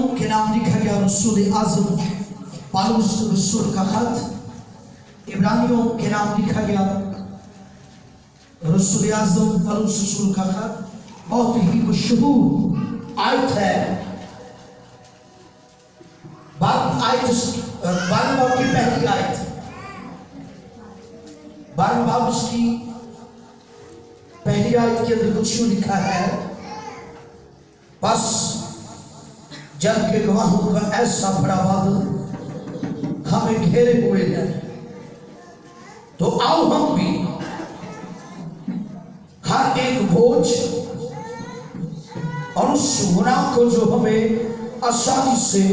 इब्रानियों के नाम लिखा गया रसूल आज़म पौलुस रसूल का खत। इब्रानियों के नाम लिखा गया रसूल आज़म पौलुस रसूल का खत। बहुत ही मशहूर आयत है। 12 बाब की पहली आयत, 12 बाब उसकी पहली आयत के अंदर कुछ यूं लिखा है, बस जल के गवाहों का ऐसा बड़ा बादल हमें घेरे हुए है, तो आओ हम भी हर एक बोझ और उस गुनाह को जो हमें आसानी से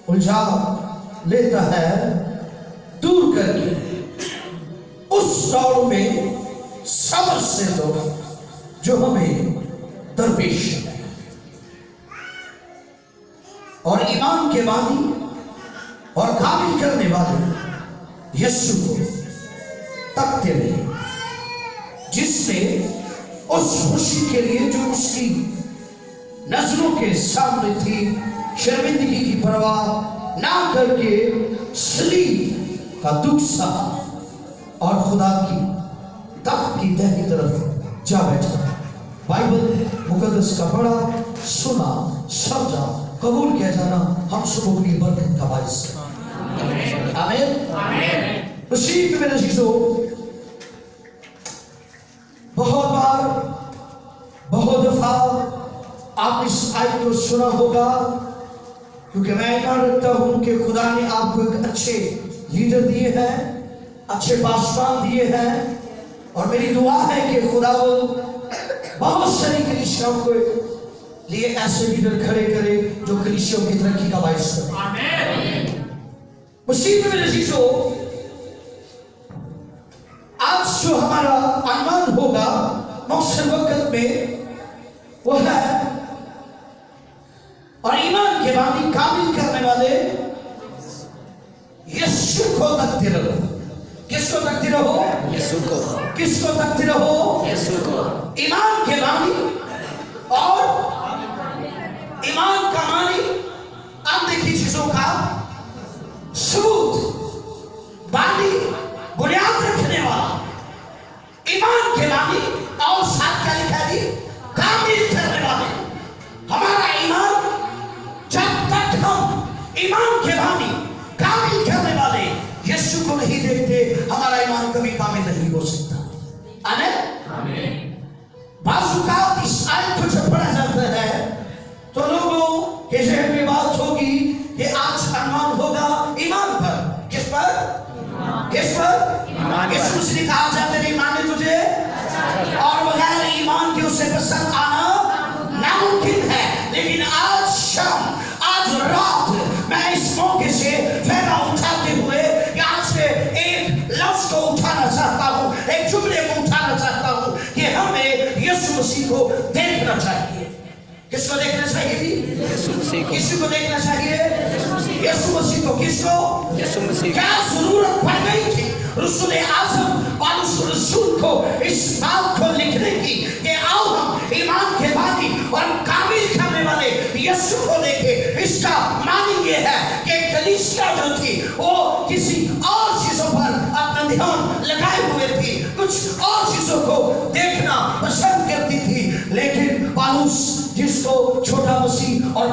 उलझा लेता है दूर करके उस दौड़ में सब्र से दौड़ जो हमें दरपेश है, और ईमान के बानी और काबिल करने वाले यीशु को तकते रहे, जिसने उस खुशी के लिए जो उसकी नजरों के सामने थी शर्मिंदगी की परवाह ना करके सलीब का दुख सहा और खुदा की तख्त की दाहिनी तरफ जा बैठा। बाइबल मुकद्दस का पढ़ा, सुना, समझा, कबूल किया जाना हम सबों के लिए बरकत का बाइस है। आमीन आमीन। मसीह में अजीजों, बहुत बार बहुत दफा आपने इस आयत को सुना होगा, क्योंकि मैं ईमान रखता हूं कि खुदा ने आपको एक अच्छे लीडर दिए हैं, अच्छे पासवान दिए हैं, और मेरी दुआ है कि खुदा बहुत सारी कलीसियाओं को लिए ऐसे लीडर खड़े करे जो कलीसियाओं की तरक्की का बाइस करे। आमीन। मसीह में अजीजों, आज जो हमारा अनुमान होगा मौसम वक्त में वो है, और ईमान के बानी काबिल करने वाले यीशु को तकते रहो। किसको तकते रहो? यीशु को। किसको तकते रहो? यीशु को। ईमान के बानी और ईमान का मानी अनदेखी चीजों का सबूत, बानी बुनियाद रखने वाला ईमान के बानी, और साथ क्या लिखा है? काबिल करने वाले। हमारा ईमान, जब तक हम ईमान के बानी काबिल करने वाले यीशु को नहीं देखते, हमारा ईमान कभी काबिल नहीं हो सकता। आमीन। बाज़ इस आयत को जब पढ़ा जाता है तो लोगों के जहन में बात होगी कि आज अनुमान होगा ईमान पर। किस पर? किस पर? यीशु से कहा जाता है ईमान है तुझे, और बगैर ईमान के उसे पसंद आना नामुमकिन है। लेकिन आज शाम, आज रात मैं इस मौके से फायदा उठाते हुए यहाँ से एक लफ्ज को उठाना चाहता हूँ, एक जुमले को उठाना चाहता हूँ कि हमें यीशु मसीह को देखना चाहिए। किसको देखना चाहिए जी? यीशु मसीह को। किसी को देखना चाहिए? यीशु मसीह को। किसको? यीशु मसीह। क्या जरूरत पड़ गई थी रसूल आज़म पौलुस रसूल को इस बात को लिखने की कि आओ हम ईमान के बानी और काबिल करने वाले यीशु को देखें। इसका मानी ये है कि कलीसिया जो थी वो किसी और चीजों पर अपना ध्यान लगाए हुए थी, कुछ और चीजों को देखना पसंद करती थी। लेकिन पौलुस, जिसको छोटा मसीह और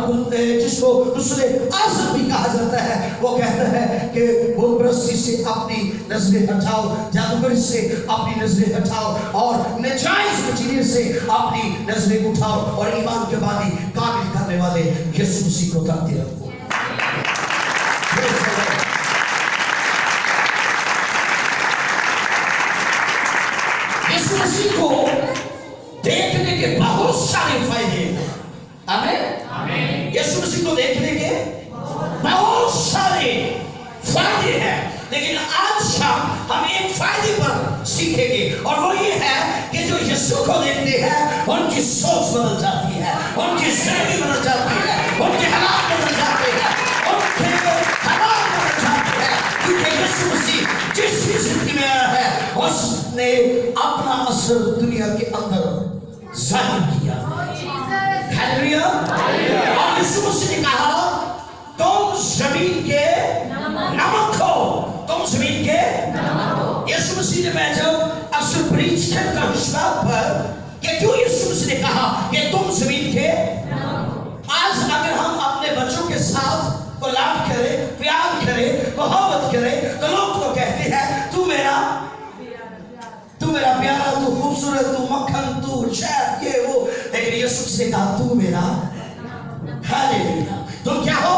जिसको रसूल आज़म भी कहा जाता है, वो कहता है कि बुतपरस्ती से अपनी नजरें हटाओ, जादूगरी से अपनी नजरें हटाओ, और नाजायज मजीरे से अपनी नजरें उठाओ, और ईमान के बानी काबिल करने वाले यीशु मसीह को ताकते रहो। यीशु मसीह को देखने के बहुत सारे फायदे हैं। आमीन। यीशु मसीह को देखने के बहुत सारे फायदे हैं, लेकिन आज शाम हम एक फायदे पर सीखेंगे, और वो ये है कि जो यीशु को देखते हैं उनकी सोच बदल जाती है, उनकी जिंदगी बदल जाती है, उनके हालात बदल जाते हैं, उनके हालात बदल जाते हैं, क्योंकि यीशु मसीह जिस भी जिंदगी में आया है उसने अपना असर दुनिया के अंदर जाहिर किया। हालेलुया। और यीशु मसीह इसीलिए मैं जब अक्सर प्रीच करता हूं इस बात पर कि क्यों यीशु मसीह ने कहा कि तुम जमीन के, आज अगर हम अपने बच्चों के साथ को लाड करें, प्यार करें, मोहब्बत करें, तो लोग तो कहते हैं तू मेरा प्यारा, तू खूबसूरत, तू मक्खन, तू शायद ये वो, लेकिन यीशु मसीह ने कहा तू मेरा, हालेलुया, तुम क्या हो?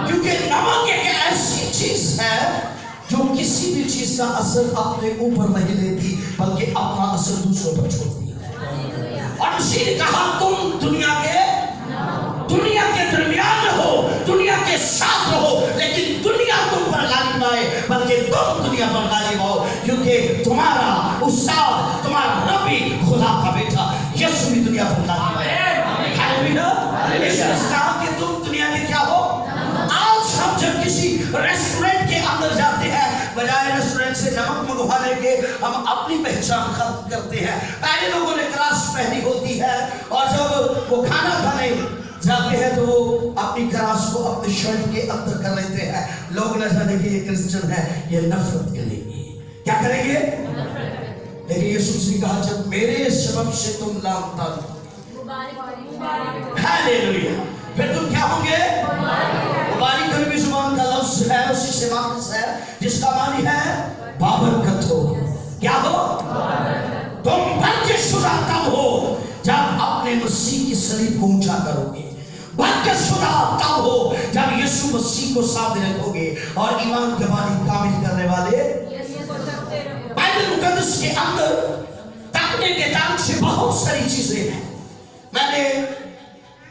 क्योंकि नमक एक ऐसी चीज है जो किसी भी चीज का असर अपने ऊपर नहीं लेती, बल्कि अपना असर दूसरों पर छोड़ती है। और मसीह ने कहा तुम दुनिया के दरमियान हो, दुनिया के साथ रहो, लेकिन दुनिया तुम पर गालिब ना आए, बल्कि तुम दुनिया पर गालिब आओ, क्योंकि तुम्हारा उस्ताद, तुम्हारा रब्बी, खुदा का बेटा यीशु भी दुनिया पर गालिब आए। हालेलुया। यीशु ने कहा कि तुम दुनिया के क्या हो? आज हम जब किसी रेस्टोरेंट के अंदर जाते हैं, बजाय रेस्टोरेंट से नमक मंगवाने के हम अपनी पहचान खत्म करते हैं। पहले लोगों ने क्रास पहनी होती है, और जब वो खाना खाने जाते हैं तो वो अपनी क्रास को अपने शर्ट के अंदर कर लेते हैं। लोग न जाने कि ये क्रिश्चियन है, ये नफरत करेंगे। क्या करेंगे? लेकिन यीशु ने कहा जब मेरे सबब से तुम लानता, हालेलुया, फिर तुम क्या होंगे? मुबारक अरबी जुबान का लफ्ज है, उसी से वाकिफ है, जिसका मानी है बाबरकत हो। क्या हो? तुम बरकतशुदा तब हो जब अपने मसीह की सलीब को ऊंचा करोगे। बरकतशुदा तब हो जब यीशु मसीह को सामने रखोगे और ईमान के बानी कामिल करने वाले। बाइबल मुकद्दस के अंदर तकने के ताल्लुक से बहुत सारी चीजें हैं। मैंने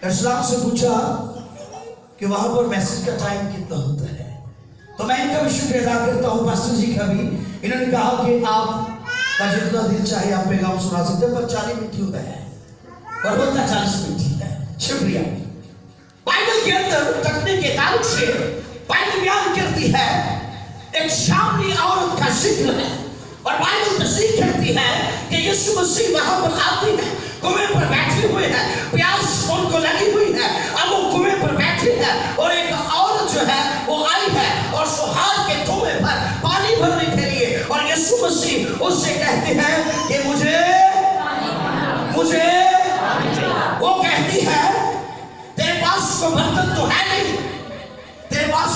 इस्लाम से पूछा कि वहां पर मैसेज का टाइम कितना होता है, तो मैं इनका भी शुक्र अदा करता हूँ, पास्टर जी का भी। इन्होंने कहा कि आप का जितना दिल चाहे आप पैगाम सुना सकते हैं, पर 40 मिनट होता है और होता 40 मिनट ही है। शुक्रिया। बाइबल के अंदर तकने के ताल्लुक से बाइबल बयान करती है एक शामली औरत का जिक्र है, और बाइबल तस्दीक करती है कि यीशु मसीह वहां पर आती है, कुएं पर बैठे हुए हैं, प्यास उनको लगी हुई है, अब वो कुएं पर बैठे हैं, और एक औरत जो है वो आई है और सुहाग के कुएं पर पानी भरने के लिए, और यीशु मसीह उससे कहते हैं कि मुझे वो कहती है तेरे पास कोई बर्तन तो है नहीं, तेरे पास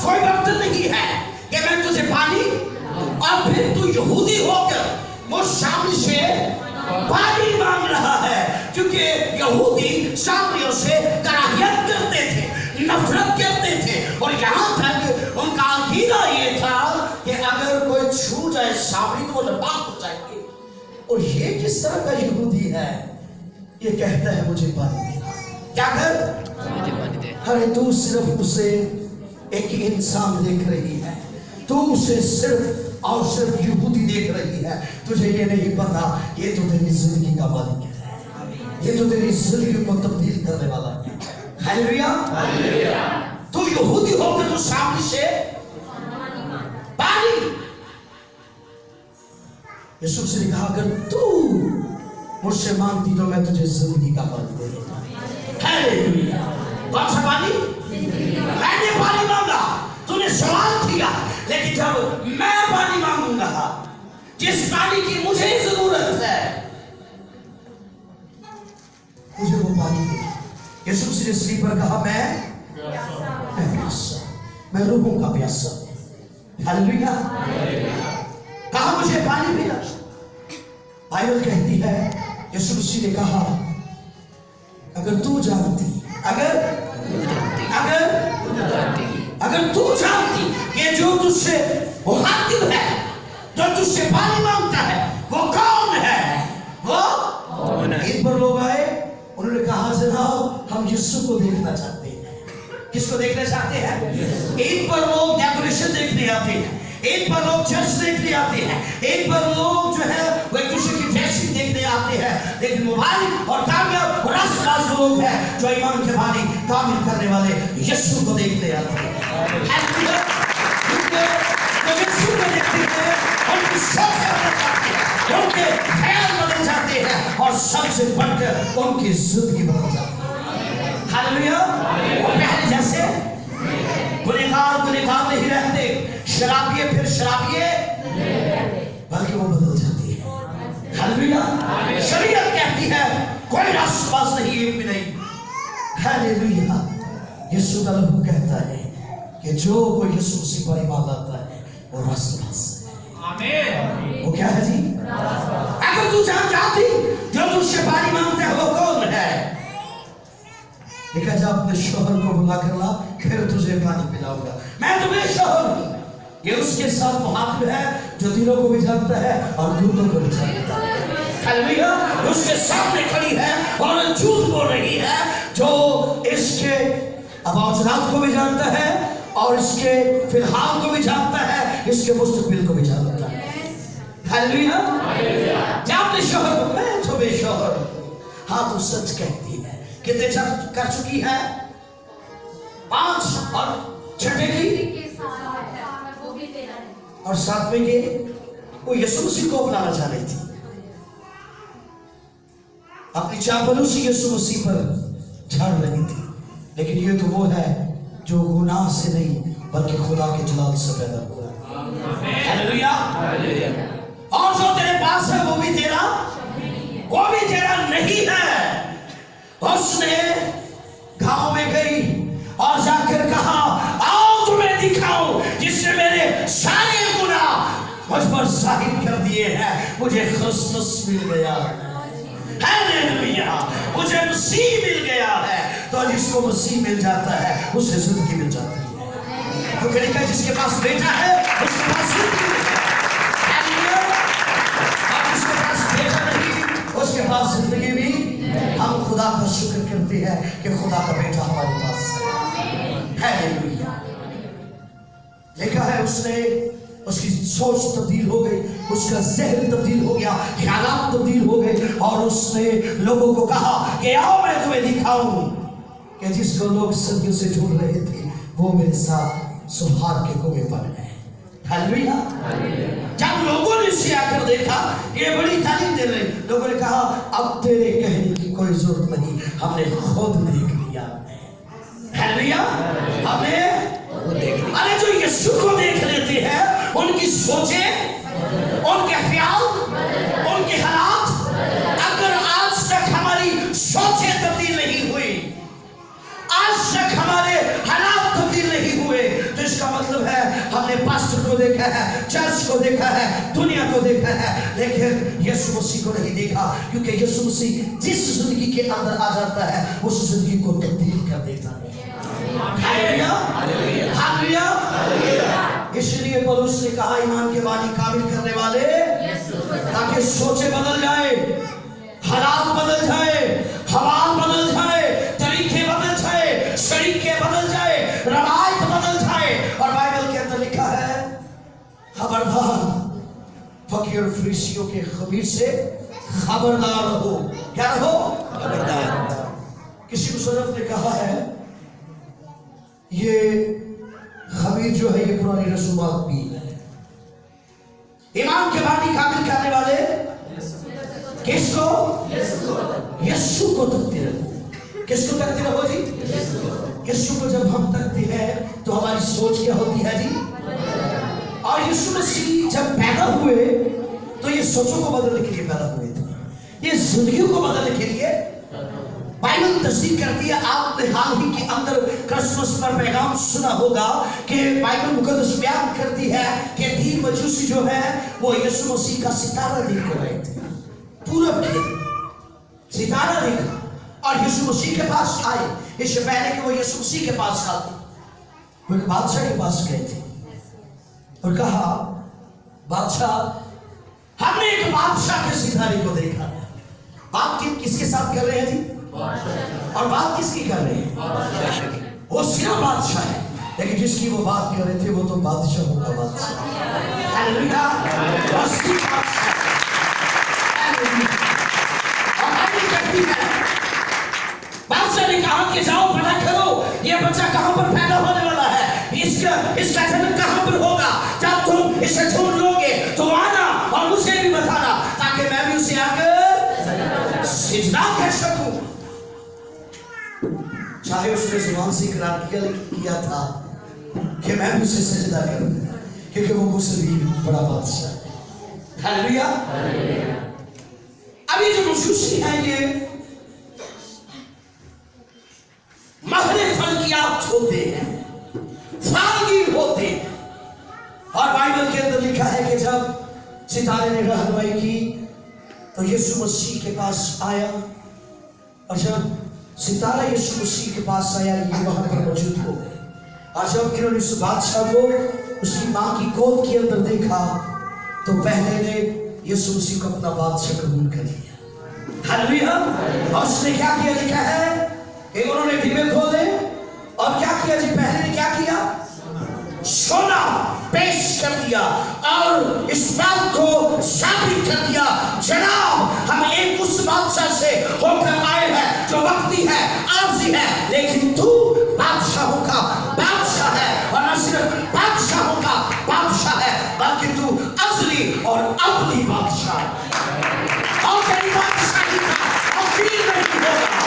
कोई बर्तन नहीं है कि मैं तुझे पानी, और फिर तू यहूदी होकर मुझ शामिल से पानी मांग रहा है, क्योंकि यहूदी शामियों से कराहियत करते थे, नफरत करते थे, और यहाँ तक उनका अकीदा ये था कि अगर कोई छू जाए शामिल तो वो नापाक हो जाएंगे। और ये किस तरह का यहूदी है? ये कहता है मुझे पानी देना। क्या कर? अरे तू सिर्फ उसे एक इंसान देख रही है, तू उसे सिर्फ और सिर्फ यहूदी देख रही है, तुझे ये नहीं पता ये तो तेरी जिंदगी का मालिक है, ये तो तेरी जिंदगी को तब्दील करने वाला है। हालेलुया। तू यहूदी होकर तो सामने से पानी, यीशु से ने कहा अगर तू मुझसे मांगती तो मैं तुझे जिंदगी का पानी दे देता। हालेलुया। कौन सा पानी? मैंने पानी मांगा, तूने सवाल किया, लेकिन जब मैं पानी मांगूंगा, जिस पानी की मुझे जरूरत है, मुझे वो पानी दे। यीशु ने स्त्री पर कहा मैं रूहों का प्यासा। हालेलुया। कहा मुझे पानी पीना। बाइबल कहती है यीशु मसीह ने कहा अगर तू जानती कि जो तुझसे मुखातिब है, जो तुझसे पानी मांगता है, वो कौन है? वो इन पर लोग आए, उन्होंने कहा जनाब हम यीशु को देखना चाहते हैं। किसको देखना चाहते हैं? इन पर लोग डेकोरेशन देखने आते हैं, एक पर लोग चर्च देखने आते हैं, एक पर लोग जो है वो एक दूसरे की ड्रेसिंग देखने आते हैं, लेकिन मोबाइल और कामयाब राज लोग हैं जो ईमान के बानी कामिल करने वाले यीशु को देखने आते हैं। यीशु को देखते हैं, उनकी सोच बदल जाती है, उनके ख्याल बदल जाते हैं, और सबसे बढ़कर उनकी जिंदगी बदल जाती है। हालेलुया। वो पहले जैसे गुनहगार नहीं रहते, शराबिये फिर शराबिये बल्कि वो बदल जाती है। हालेलुया। शरीयत कहती है कोई रास्तबाज नहीं, एक भी नहीं। हालेलुया। यीशु का लहू कहता है कि जो कोई यीशु मसीह पर ईमान लाता है वो रास्तबाज है। आमीन। वो क्या है जी? अगर तू जान जाती जो तुझसे पानी मांगते है वो कौन है, देखा जा अपने शोहर को बुला कर ला, फिर तुझे पानी पिलाऊंगा, मैं तुम्हें शोहर हूं। ये उसके साथ मुहातिब है जो दिलों को भी जानता है और दूतों को भी जानता है। हालेलुया। उसके सामने खड़ी है और झूठ बोल रही है, जो इसके अबाउत को भी जानता है और इसके फिलहाल को भी जानता है, इसके मुस्तकबिल को भी जानता है। हालेलुया। जब अपने शोहर को, मैं तुम्हें शोहर हूं, हाँ तू सच कहती है। कितने कर चुकी है? 5 और छठे की और 7वें के वो यीशु मसीह को अपनाना चाह रही थी, अपनी चापलूसी यीशु मसीह पर झाड़ रही थी। लेकिन ये तो वो है जो गुनाह से नहीं बल्कि खुदा के जलाल से पैदा हुआ। हालेलुया। और जो तेरे पास है वो भी तेरा नहीं है। उसने गांव में गई और जाकर कहा, आओ तुम्हें दिखाऊं जिसने मेरे सारे गुनाह मुझ पर जाहिर कर दिए हैं। मुझे क्रिस्टस मिल गया है। हालेलुया। मुझे मसीह मिल गया है। तो जिसको मसीह मिल जाता है उसे जिंदगी मिल जाती है। तो लिखा है जिसके पास बेटा है उसके पास जिंदगी है। हालेलुया। और जिसके पास बेटा नहीं उसके पास जिंदगी भी। हम खुदा का शुक्र करते हैं कि खुदा का बेटा हमारे पास है। हालेलुया। लिखा है उसकी सोच तब्दील हो गई, उसका ज़हन तब्दील हो गया, ख्यालात तब्दील हो गए और उसने लोगों को कहा कि आओ मैं तुम्हें दिखाऊं कि जिसको लोग सदियों से ढूंढ रहे थे वो मेरे साथ सुहार के कुएं पर है। हालेलुया। जब लोगों ने उसे आकर देखा, ये बड़ी तारीफ दे रहे, लोगों ने कहा अब तेरे कहने की कोई जरूरत नहीं, हमने खुद देख लिया। हालेलुया। हमने अरे जो यीशु को देख लेते हैं उनकी सोचें, उनके ख्याल, उनके हालात, अगर आज तक हमारी सोचें तब्दील नहीं हुई, आज तक हमारे हालात तब्दील नहीं हुए, तो इसका मतलब है हमने पास्टर को देखा है, चर्च को देखा है, दुनिया को देखा है, लेकिन यीशु मसीह को नहीं देखा। क्योंकि यीशु मसीह जिस जिंदगी के अंदर आ जाता है उस जिंदगी को तब्दील कर देता है। हालेलुया। हालेलुया। इसलिए पौलुस ने कहा ईमान के बानी कामिल करने वाले, ताकि सोचे बदल जाए, हालात बदल जाए, हवा बदल जाए, तरीके बदल जाए, शरीके बदल जाए, रवायत बदल जाए। और बाइबल के अंदर लिखा है खबरदार फकीर फरीसियों के खमीर से खबरदार रहो। क्या रहो? खबरदार। किसी मुसन्निफ ने कहा है ये खमीर जो है ये पुरानी रसूमात भी है। ईमान के बानी कामिल करने वाले किसको? यीशु को तकते रहो। किसको तकते रहो जी? यीशु को जब हम तकते हैं तो हमारी सोच क्या होती है जी? और यीशु मसीह जब पैदा हुए तो ये सोचों को बदलने के लिए पैदा हुए थे, ये जिंदगी को बदलने के लिए। बाइबल तस्दीक करती है, आपने हाल ही के अंदर क्रिसमस पर पैगाम सुना होगा कि बाइबल मुकद्दस बयान करती है कि 3 मजूसी जो है वो यीशु मसीह का सितारा लेकर आए थे, पूरब के सितारा लेकर, और यीशु मसीह के पास आए। इससे पहले कि वो यीशु मसीह के पास आते, वो एक बादशाह के पास गए थे और कहा बादशाह हमने एक बादशाह के सितारे को देखा। बात किसके साथ कर रहे हैं जी? और बात किसकी कर रहे हैं? वो सिर्फ बादशाह है, लेकिन जिसकी वो बात कर रहे थे वो तो बादशाहों का बादशाह। हालेलुया। बादशाह ने कहा कि जाओ पता करो ये बच्चा कहां पर पैदा होने वाला है, इसका जन्म कहां पर होगा। जब तुम इसे ढूंढ लोगे तो आना और मुझे भी बताना, ताकि मैं भी उसे आकर सिजदा कर सकूं। चाहे उसने जुबान से इकरार किया था कि मैं भी उसे सजदा करूं, क्योंकि वो मुझसे भी बड़ा बादशाह है। हालेलुया। अभी जो मजूसी है ये महरे फल की आग होते हैं, फालगीर होते हैं। और बाइबल के अंदर लिखा है कि जब सितारे ने रहनुमाई की तो यीशु मसीह के पास आया, और जब सितारा यीशु मसीह के पास आया ये वहां पर मौजूद हो गए। और जब इन्होंने उस बादशाह को उसकी मां की गोद के अंदर देखा तो पहले ने यीशु मसीह को अपना बादशाह कबूल कर लिया। हालेलुया। और उसने क्या किया, लिखा है कि उन्होंने डिब्बे खोले और क्या किया जी, पहले ने क्या किया, सोना पेश कर दिया और इस बात को साबित कर दिया, जनाब हम एक उस बादशाह से होकर आए हैं जो वक्ती है, आरज़ी है, लेकिन तू बादशाहों का बादशाह है। और न सिर्फ बादशाहों का बादशाह है बल्कि तू अज़ली और अबदी बादशाह है। और तेरी बादशाही का वकील नहीं होगा।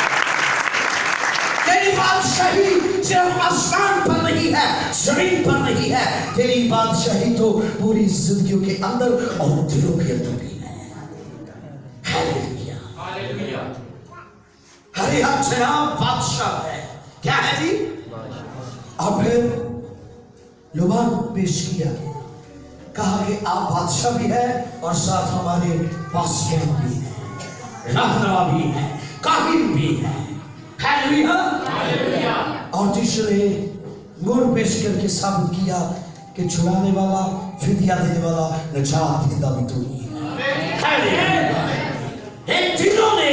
तेरी बादशाही सिर्फ आसमान पर नहीं है, जमीन पर नहीं है, तेरी बादशाही तो पूरी जिंदगियों के अंदर और दिलों के अंदर भी है। Hallelujah, hallelujah. हरे हम जनाब बादशाह है। क्या है जी? और फिर लुबान पेश किया, कहा कि आप बादशाह भी है और साथ हमारे पासवान भी है, रहनुमा भी है, काहिन भी है। Hallelujah, hallelujah. और तीसरे गुण पेश करके साबित किया कि छुड़ाने वाला, फिदिया देने वाला, नजात देने भी तू ही है। हालेलुया। इन तीनों ने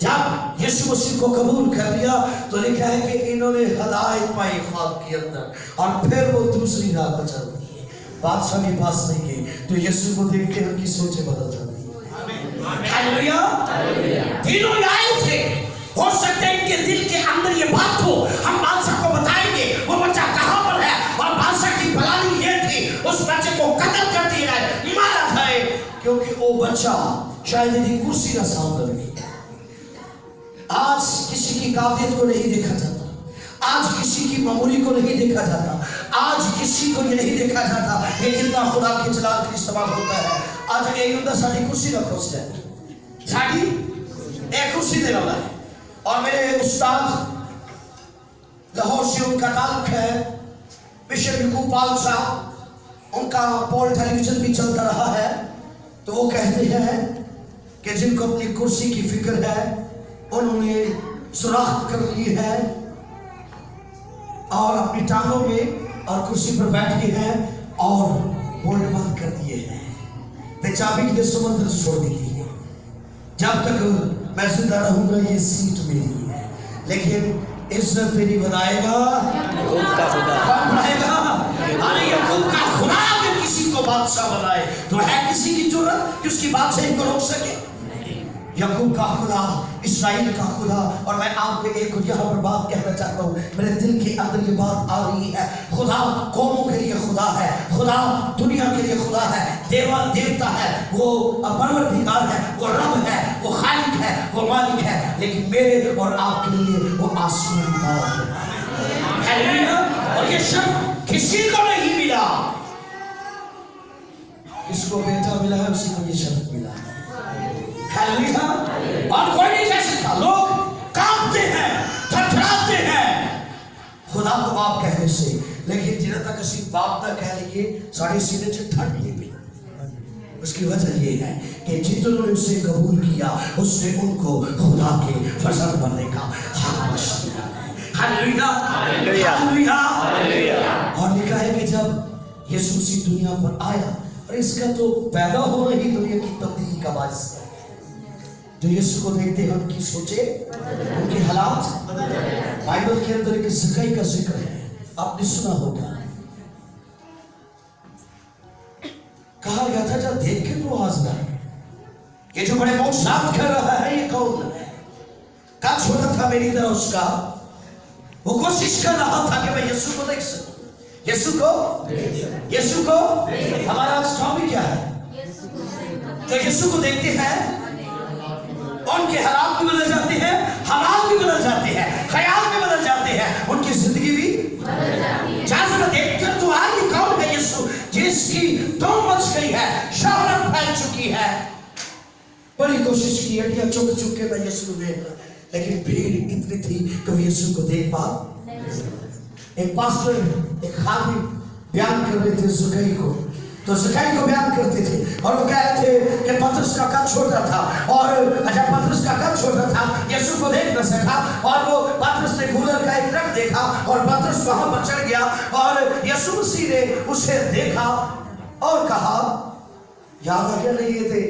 जब यीशु मसीह को कबूल कर लिया तो लिखा है कि इन्होंने हदायत पाई ख्वाब के अंदर, और फिर वो दूसरी राह पर चल दिए, बादशाह के पास नहीं गए। तो यीशु को देख के उनकी सोचें बदल जाती है। Hallelujah, hallelujah. तीनों आए थे, हो सकता है इनके दिल के अंदर ये बात हो, हम बादशाह को बताएंगे वो बच्चा कहां पर है, और बादशाह की प्लानिंग ये थी उस बच्चे को कत्ल कर दिया जाए, मारा जाए, क्योंकि वो बच्चा शायद यदि कुर्सी का सामने रहे। आज किसी की काबिलियत को नहीं देखा जाता, आज किसी की मामूली को नहीं देखा जाता, आज किसी को ये नहीं देखा जाता ये कितना खुदा के जलाल का इस्तेमाल होता है। आज ये हुंदा साडी कुर्सी रखो से साडी एक कुर्सी दे वाला है। और मेरे उस्ताद लाहौर से उनका ताल्लुक है, बिशप यकूब पाल साहब, उनका पॉल टेलीविजन भी चलता रहा है। तो वो कहते हैं कि जिनको अपनी कुर्सी की फिक्र है उन्होंने सुराख कर ली है और अपनी टांगों में और कुर्सी पर बैठ गए हैं और बोल्ट बंद कर दिए हैं। वे चाबी के समुद्र छोड़ देती है, जब तक मैं जिंदा रहूंगा ये सीट मेरी है, लेकिन इज्जत तेरी बनाएगा का खुदा। कौन बनाएगा? अरे यकूब का खुदा अगर किसी को बादशाह बनाए तो है किसी की जरूरत कि उसकी बादशाही को रोक सके? यकूब का खुदा, इस्राएल का खुदा। और मैं आपको एक यहाँ पर बात कहना चाहता हूँ, मेरे दिल के अंदर ये बात आ रही है, खुदा कौमों के लिए खुदा है, खुदा दुनिया के लिए खुदा है, देवता है, वो परवरदिगार है, वो रब है, वो खालिक है, वो मालिक है, लेकिन मेरे और आपके लिए वो आसमानी बाप है। हालेलुया। और ये शब्द किसी को नहीं मिला, इसको बेटा मिला है उसी को ये शब्द मिला है। हालेलुया। और कोई नहीं कह सकता, लोग कांपते हैं, थरथराते हैं खुदा को बाप कहने से, लेकिन जिन्हें तक किसी बाप ना कह लिए साढ़े सीने से ठंड नहीं मिली। उसकी वजह ये है कि जिन्होंने उसे कबूल किया उसने उनको खुदा के फजल बनने का हक बख्श दिया। Hallelujah, hallelujah, hallelujah. और लिखा है कि जब यीशु मसीह दुनिया पर आया, और इसका तो पैदा होना ही दुनिया की तब्दीली का बायस है। जो यीशु को देखते हैं उनकी सोचे, उनके हालात, बाइबल के अंदर एक ज़काई का जिक्र है, आपने सुना होगा। कहा गया था जब देख के तो हाज़िर है, ये जो बड़े मौजूद कर रहा है ये कौन है? का छोटा था मेरी तरह उसका, वो कोशिश कर रहा था कि मैं यीशु को देख सकूं, यीशु को हमारा टॉपिक क्या है? तो यीशु को देखते हैं, उनके हालात भी बदल जाते हैं, हालात भी बदल जाते हैं, ख्याल भी बदल जाते हैं, उनकी जिंदगी भी बदल जाती है। जहाँ से देखकर तो आज ये कौन है यीशु बड़ी कोशिश की, हड्डियां चुक चुक के मैं यीशु को देखना, लेकिन भीड़ इतनी थी कि वो यीशु को देख पा। एक पास्टर, एक खादिम बयान कर रहे थे ज़कई को, तो ज़कई को बयान करते थे और वो कह रहे थे कि पतरस का कद छोटा था, और अच्छा पतरस का कद छोटा था, यीशु को देख न सका, और वो पतरस ने कूलर का एक ट्रक देखा और पतरस वहां पर चढ़ गया और यीशु मसीह ने उसे देखा और कहा, याद आ गया नहीं ये थे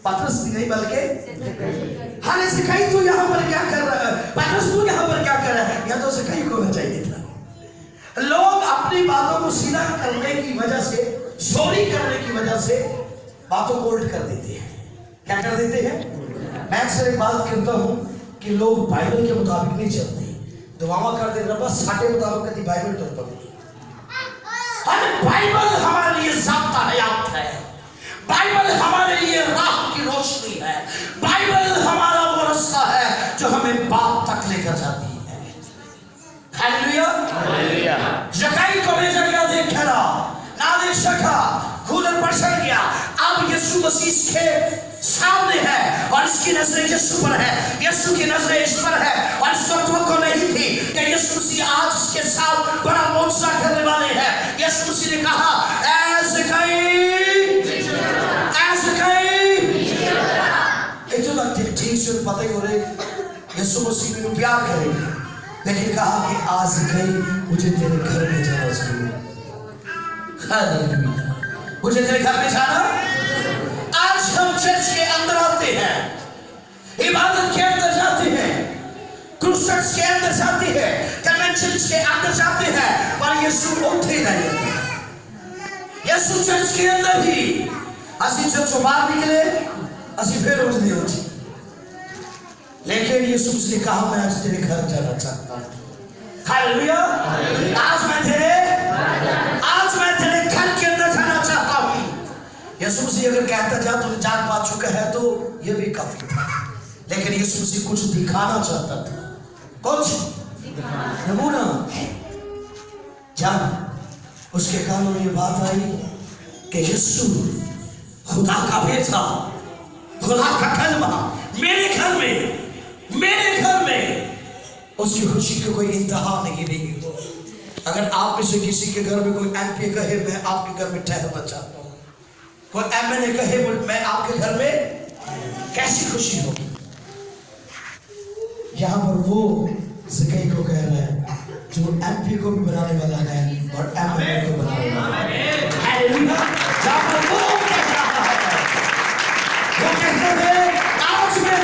पतरस भी नहीं बल्कि हाँ ज़कई तू यहाँ पर क्या कर रहा है, पतरस तू यहाँ पर क्या कर रहा है, या तो ज़कई को होना चाहिए था। लोग अपनी बातों को सीधा करने की वजह से, चोरी करने की वजह से बातों को उल्ट कर देते हैं। क्या कर देते हैं? मैं अक्सर एक बात करता हूं कि लोग बाइबल के मुताबिक नहीं चलते, दुआवा कर दे रब्बा साढ़े मुताबिक कभी बाइबल तो पढ़ी। अरे बाइबल हमारे लिए ज़ाब्ता हयात है, बाइबल हमारे लिए राह की रोशनी है, बाइबल हमारा वो रास्ता है जो हमें बात तक लेकर जाती है। Hallelujah, hallelujah. ज़कई को भेजा गया, देखा ना देख सका, कूलर पर चढ़ गया। अब यीशु मसीह के सामने है और इसकी नजरें यीशु पर है, यीशु की नजरें इस पर है, और इसको तवक्को नहीं थी कि यीशु मसीह आज इसके साथ बड़ा मौजज़ा करने वाले हैं। यीशु मसीह ने कहा, ऐ ज़कई, ऐ ज़कई, इतना तक ठीक से पता ही हो रहे यीशु मसीह ने प्यार करेगा, लेकिन कहा कि आज ज़कई मुझे तेरे घर में जाना चाहिए। हालेलुया, मुझे तेरे घर में जाना। आज हम चर्च के अंदर आते हैं, इबादत के अंदर जाते हैं, क्रूसेड्स के अंदर जाते हैं, कन्वेंशंस के अंदर जाते हैं, पर यीशु उठे नहीं। यीशु चर्च के अंदर ही असि चर्च बाहर निकले, असि फिर उठ नहीं उठी, लेकिन यीशु ने कहा मैं आज तेरे घर जाना चाहता हूँ। हालेलुया, आज मैं तेरे घर के अंदर जाना चाहता हूँ। यीशु मसीह अगर कहता जा तो जान पा चुका है तो ये भी काफी था, लेकिन यीशु मसीह कुछ दिखाना चाहता था, कुछ नमूना। जब उसके कानों में ये बात आई कि यीशु खुदा का बेटा, खुदा का कलमा मेरे घर में, उसकी खुशी की कोई इंतहा नहीं रही हो। अगर आप में से किसी के घर में कोई एमपी कहे मैं आपके घर में ठहरना चाहता हूँ, कोई एमएलए कहे मैं आपके घर में, कैसी खुशी होगी। यहाँ पर वो ज़कई को कह रहा है जो एमपी को भी बनाने वाला है और एमएलए को बनाने वाला है। हालेलुया, जहाँ पर वो कह रहा है, वो कहते हैं आज मैं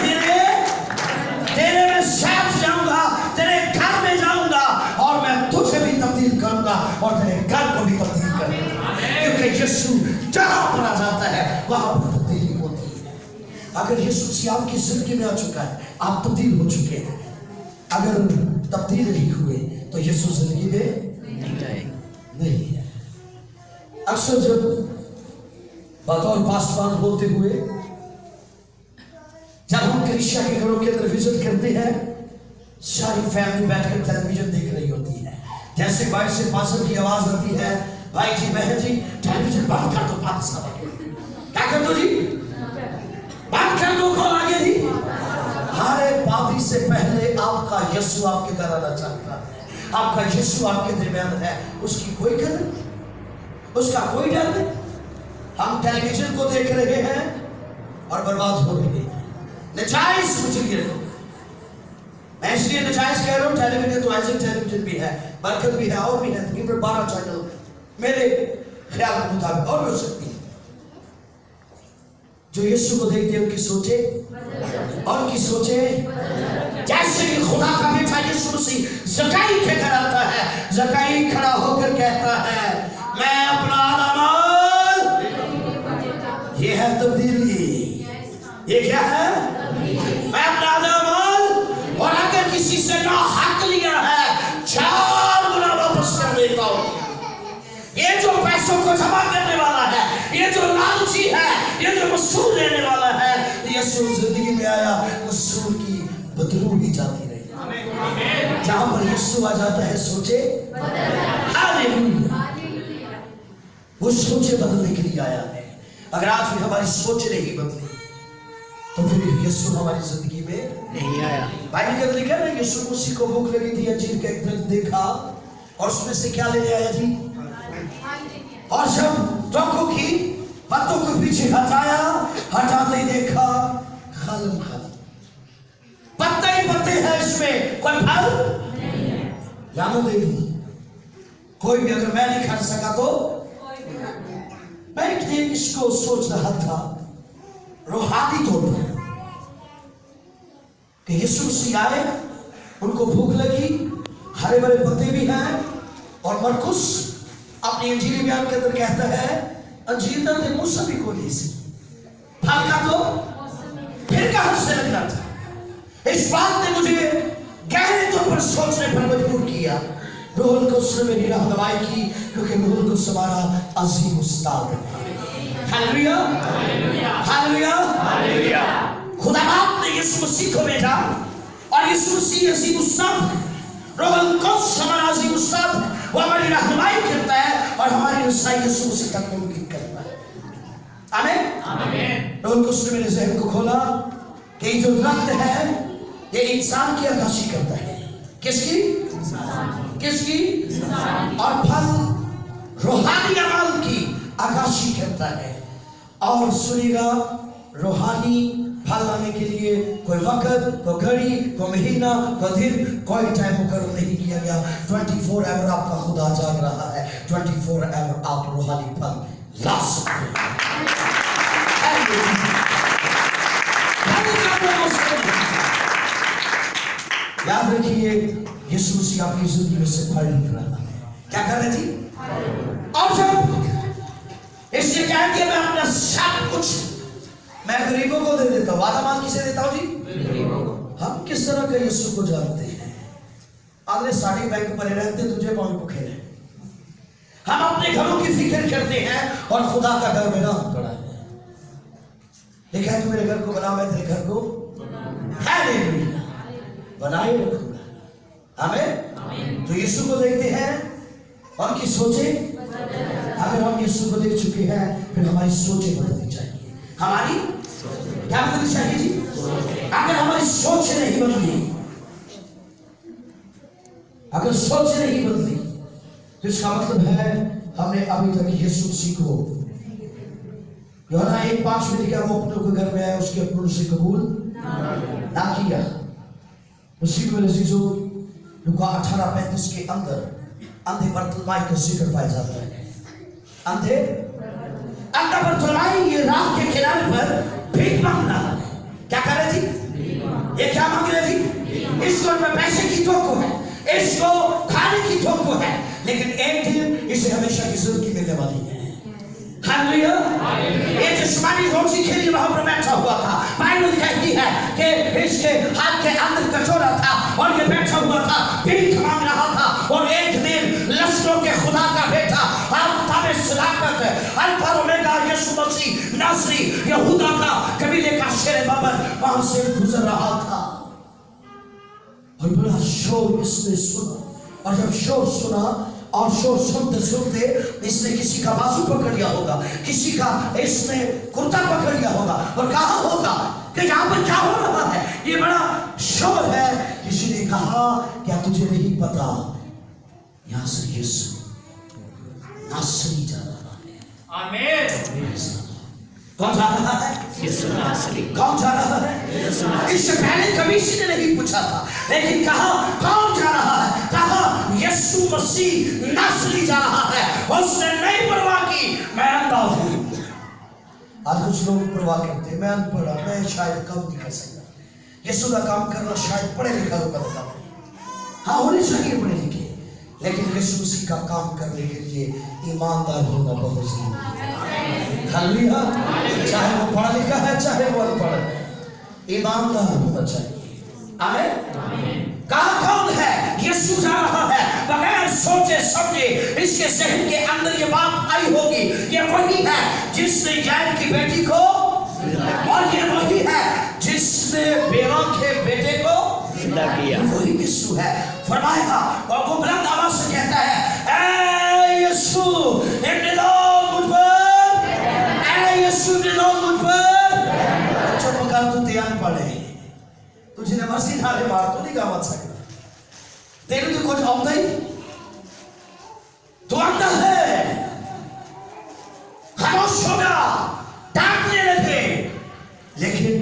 तेरे में साथ जाऊंगा, तेरे घर में जाऊंगा और मैं तुझे भी तब्दील करूंगा और तेरे घर को भी तब्दील करूंगा, क्योंकि यीशु जहां पर आ जाता है वहां पर तब्दीली होती है। अगर यीशु मसीह आपकी जिंदगी में आ चुका है, आप तब्दील हो चुके हैं। अगर तब्दील नहीं हुए तो यीशु जिंदगी में नहीं है। अक्सर जब बतौर पासवान होते हुए जब हम कलीसिया के घरों के अंदर विजिट करते हैं, सारी फैमिली बैठकर टेलीविजन देख रही होती है। जैसे बाहर से पास्टर की आवाज आती है, भाई जी बहन जी टेलीविजन बंद कर दो, बात सब क्या कर दो जी, बंद कर दो, कौन आगे जी। हमारे पापी से पहले आपका यीशु आपके घर आना चाहता है, आपका यीशु आपके दरमियान है, उसकी कोई कदर, उसका कोई डर नहीं। हम टेलीविजन को देख रहे हैं और बर्बाद हो रहे हैं। नजायज मुझे मैं इसलिए नजायज कह रहा हूँ, टेलीविजन तो ऐसे टेलीविजन भी है, बरकत भी है और भी है, तकरीबन 12 चैनल मेरे ख्याल के मुताबिक और भी हो सकती है। जो यीशु को देखते हैं उनकी सोचे और उनकी सोचे जैसे कि खुदा का बेटा यीशु मसीह ज़कई के घर आता है, ज़कई खड़ा होकर कहता है मैं अपना अमाल, ये है तब्दीली, ये क्या है, मैं अपना अमाल, और अगर किसी से ना हक लिया है 4 गुना वापस कर देता हूँ। ये जो पैसों को जमा करने वाला है, ये जो लालची है, ये जो मसूल देने वाला है, यीशु जिंदगी में आया, मसूल की बदलू ही जाती रही। जहां पर यीशु आ जाता है सोचे हालेलुया, वो सोचे बदलने के लिए आया है। अगर आज भी हमारी सोच नहीं बदली तो फिर यीशु हमारी जिंदगी में नहीं आया। बाइबल के अंदर लिखा है ना, यीशु मसीह को भूख लगी थी, अंजीर का एक दरख्त देखा और उसमें से क्या लेने आया जी? और जब टोकों की पत्तों को पीछे हटाया, हटाते ही देखा खलम खलम पत्ते ही पत्ते हैं, इसमें कोई फल नहीं है। यानो देखी कोई भी अगर मैं नहीं खा सका तो मैं एक दिन इसको सोच रहा था रूहानी तौर पर कि यीशु मसीह आए, उनको भूख लगी, हरे भरे पत्ते भी हैं, और मरकुस अपनी अंजीरी बयान के अंदर कहता है अंजीर का तो मौसम ही कोई नहीं सी, फल का तो फिर कहां से लगना था। इस बात ने मुझे गहरे तौर पर सोचने पर मजबूर किया। रूहुल कुद्स ने मेरी रहनुमाई की, क्योंकि रूहुल कुद्स हमारा अजीम उस्ताद है। Hallelujah hallelujah hallelujah. खुदा बाप ने यीशु मसीह को भेजा और यीशु मसीह अजीम उस्ताद, रूहुल कुद्स हमारा अजीम उस्ताद, वो हमारी रहनुमाई करता है और हमारी रसाई यीशु मसीह तक मुमकिन करता है। आमीन आमीन। रूहुल कुद्स ने मेरे ज़हन को खोला कि जो दरख्त है ये इंसान की अक्कासी करता है। किसकी? किसकी? और फल रूहानी अमल की अक्कासी करता है। और सुनिएगा, रूहानी फल लाने के लिए कोई वक्त, कोई घड़ी, कोई महीना, कोई दिन, कोई टाइम मुकर्रर नहीं किया गया। 24 आवर आपका खुदा जाग रहा है, 24 आवर आप रूहानी फल ला सकते हैं। याद रखिए, यीशु मसीह आपकी जिंदगी में से फल निकल रहा है। क्या कर रहे जी? और जब इसने कह दिया मैं अपना सब कुछ मैं गरीबों को दे देता हूँ, आधा माल किसे देता हूँ जी? गरीबों को। हम किस तरह का यीशु को जानते हैं? अगले साड़ी बैंक पर रहते, तुझे कौन भूखे है? हम अपने घरों की फिक्र करते हैं और खुदा का घर मेरा पड़ा है। लिखा है तू मेरे घर को बना, मैं तेरे घर को हालेलुया बनाए रखूंगा। आमीन। तो यीशु को देखते हैं, उनकी सोचें, अगर हम यीशु को देख चुके हैं फिर हमारी सोचें बदलनी चाहिए। हमारी क्या बदलनी चाहिए जी? अगर हमारी सोच नहीं बदली, अगर सोच नहीं बदली तो इसका मतलब है हमने अभी तक यीशु मसीह को यूहन्ना 1:5 में लिखा, वो अपने के घर में आया, उसके अपनों से कबूल ना किया। उसी को मेरे जीजो लूका 18:35 के अंदर अंधे बरतुल्माई का जिक्र पाया जाता है। अंधे बरतुल्माई ये राह के किनारे पर भीख मांग रहा है। क्या कर रहे जी? ये क्या मांग रहे जी? इसको में पैसे की ठोको है, इसको खाने की ठोको है, लेकिन एक दिन इसे हमेशा की जिंदगी मिलने वाली है। हालेलुया। ये जिस्मानी रोटी के लिए वहां पर बैठा हुआ था। बाइबल कहती है कि इसके हाथ के अंदर कटोरा था और ये बैठा हुआ था, भीख मांग रहा था। और एक दिन लश्करों के खुदा का बेटा आफ़ताब सदाकत, अल्फा और ओमेगा यीशु मसीह नासरी यहूदा का कबीले का शेर बाबर वहां से गुजर रहा था और बड़ा शोर इसने सुना। और जब शोर सुना और शोर सुनते सुनते इसने किसी का बाजू पकड़ लिया होगा, किसी का इसने कुर्ता पकड़ लिया होगा और कहा होगा कि यहाँ पर क्या हो रहा है, ये बड़ा शोर है। किसी ने कहा क्या तुझे नहीं पता यहाँ से यीशु नासरी जा रहा है। आमीन। कौन जा रहा है? यीशु नासरी। कौन जा रहा है? यीशु नासरी। इससे पहले कभी किसी ने नहीं पूछा था, लेकिन कहा कौन जा रहा है? कहा यीशु मसीह नासरी जा रहा है। उसने नहीं परवाह की, मैं अंधा हूं। आज कुछ लोग परवाह करते हैं, मैं अनपढ़, मैं शायद काम नहीं कर सकता। यीशु का काम करना शायद पढ़े लिखा लोग का काम नहीं। हाँ होने चाहिए पढ़े लिखे, लेकिन यीशु मसीह का काम करने के लिए ईमानदार होना बहुत जरूरी है। हालेलुया। चाहे वो पढ़ा लिखा है चाहे वो अनपढ़ है, ईमानदार होना चाहिए। आमीन। कहाँ कौन है? यीशु जा रहा है, बगैर सोचे समझे इसके जहन के अंदर ये बात आई होगी, ये वही है जिसने यार की बेटी को, और ये वही है जिसने बेवा के बेटे को जिंदा किया, वही यीशु है। फरमाया और वो बुलंद आवाज से कहता है, ऐ यीशु इब्न दाऊद मुझ पर, ऐ यीशु इब्न दाऊद मुझ पर। चुप कर, तू ध्यान पड़े। थारे मार तो नहीं गावत सकता, तेरे तो कुछ आउंदा ही तो आंदा है। खामोश हो गया, डांटने लगे, लेकिन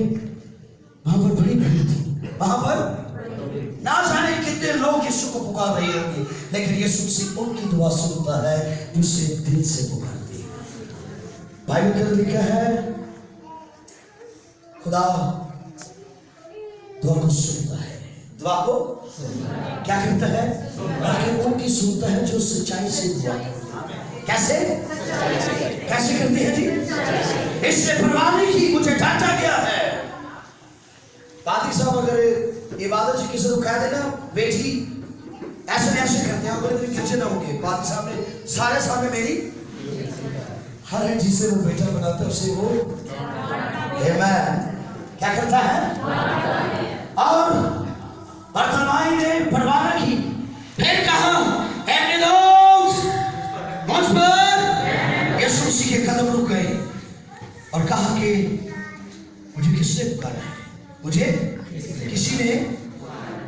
वहां पर बड़ी भीड़ थी। वहां पर ना जाने कितने लोग यीशु को पुकार रहे होंगे, लेकिन यीशु से उनकी दुआ सुनता है जो उसे दिल से पुकारते हैं। बाइबल में लिखा है खुदा दुआ को सुनता है, दुआ को क्या करता है, लेकिन उनकी सुनता है जो सच्चाई से दुआ करते हैं। कैसे कैसे करती है जी? इसने परवाह नहीं की, मुझे डांटा गया है। पादी साहब अगर इबादत से किसी को कह देना बेटी ऐसे ऐसे करते हैं, अगर इतने खर्चे ना होंगे, पादी साहब ने सारे सामने मेरी हर एक जिसे वो बेटा बनाता है उसे वो क्या करता है। और बर्तलमाई ने परवाह की, फिर कहा मुझ पर यीशु मसीह के कदम रुक गए और कहा कि मुझे किसने पुकारा है, मुझे किसी ने।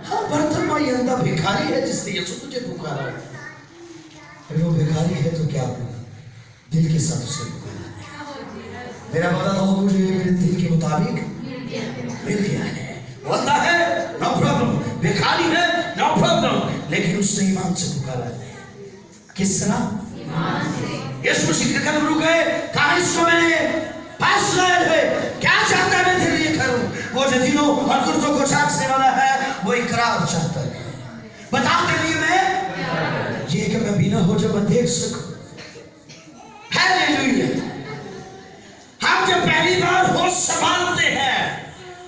हाँ, बर्तलमाई अंधा भिखारी है जिसने यीशु तुझे पुकारा है। अगर वो भिखारी है तो क्या दिल के साथ उसे पुकारा है। मेरा पता था मुझे मेरे दिल के मुताबिक मिल गया है। वो अंधा है, नो प्रॉब्लम, भिखारी है, नो प्रॉब्लम, लेकिन उसने ईमान से पुकारा है। किस तरह? यीशु मसीह के कदम रुक गए, कहा इसको मैंने पास लाया है, क्या चाहता है मैं तेरे लिए करूं? वो जो दिलों और गुर्दों को जांचने वाला है वो इकरार चाहता है, बता तेरे लिए मैं ये कि मैं बिना हो जब मैं देख सकूं। हालेलुया। हम जब पहली बार होश संभालते हैं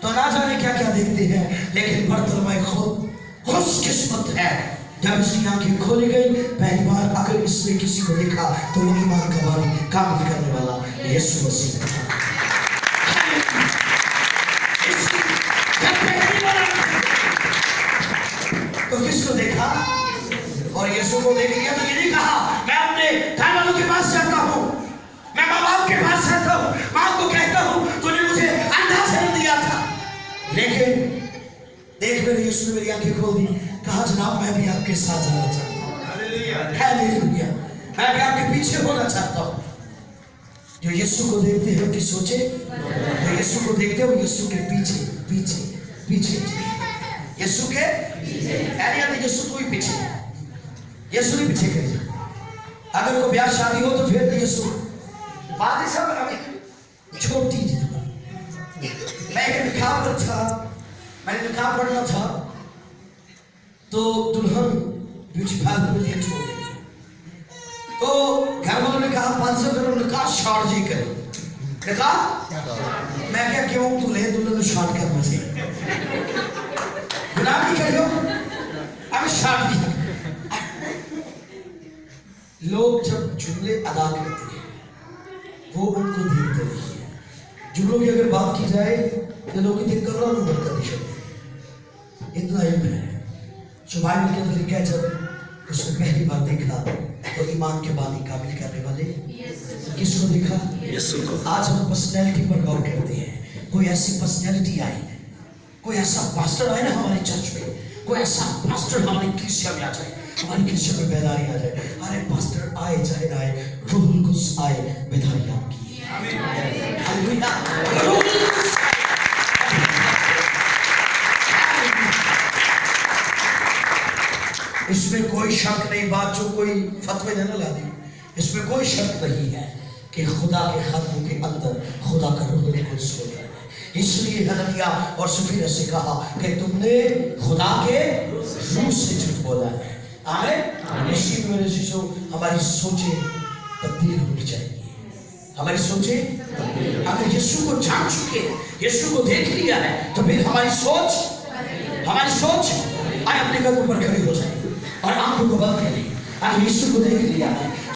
तो ना जाने क्या क्या देखते हैं, लेकिन बर्तलमाई खुद खुशकिस्मत है जब इसकी आंखें खोली गई पहली बार। अगर इसने किसी को देखा तो वो ईमान का वाली काम करने वाला यीशु मसीह था। तो किसको देखा? और यीशु को देख लिया तो ये नहीं कहा मैं अपने घर वालों के पास जाता हूँ, मैं माँ बाप के पास जाता हूँ, माँ को कहता हूँ तूने मुझे अंधा जन्म दिया था। लेकिन देख मेरे यीशु ने मेरी आंखें खोल दी, कहा जनाब मैं भी आपके साथ जाना चाहता हूँ। हालेलुया। मैं भी आपके पीछे होना चाहता हूँ। जो यीशु को देखते हैं कि सोचे, जो यीशु को देखते हो यीशु के पीछे पीछे पीछे, यीशु के यीशु तो ही पीछे, यीशु नहीं पीछे करिए। अगर कोई ब्याह शादी हो तो फिर यीशु बात सब अभी छोटी जी। मैं निकाह पर था, मैंने निकाह पढ़ना था तो दुल्हन ब्यूटी पार्लर में लेट हो गई, तो घर वालों ने कहा 500 करोड़ निकाह शॉर्ट जी करें। निकाह मैं क्या क्यों तू ले दुल्हन को शॉर्ट करना चाहिए, गुनाह नहीं करियो अब शॉर्ट की। लोग जब जुमले अदा करते हैं वो उनको देखते नहीं है। जुमलों की अगर बात की जाए तो लोग करोड़ों नंबर का दिशा इतना इल्म है। जो बाइबल के अंदर लिखा है जब उसने पहली बार देखा तो ईमान के बानी काबिल करने वाले किसको देखा? यीशु को। आज हम पर्सनैलिटी पर गौर करते हैं। कोई ऐसी पर्सनैलिटी आई, कोई ऐसा पास्टर आए ना हमारे चर्च में, कोई ऐसा पास्टर हमारी कलीसिया में आ जाए, हमारी कलीसिया में बेदारी आ जाए। अरे पास्टर आए चाहे ना आए, रूहुल कुद्स आए, बेदारी आपकी। इसमें कोई शक नहीं, बात जो कोई फतवे न ला दी, इसमें कोई शक नहीं है कि खुदा के खत्म के अंदर खुदा का रूहुल कुद्स होता है। इसलिए हननिया और सफीरा से कहा कि तुमने खुदा के रूह से झूठ बोला है। आमीन। इसी मेरे शिष्यों हमारी सोचें तब्दील होनी चाहिए, हमारी सोचें। अगर यीशु को जान चुके हैं, यीशु को देख लिया है, तो फिर हमारी सोच आए अपने कदमों पर खड़ी हो जाए और आंखों को बंद करें। अगर यीशु को देख लिया है,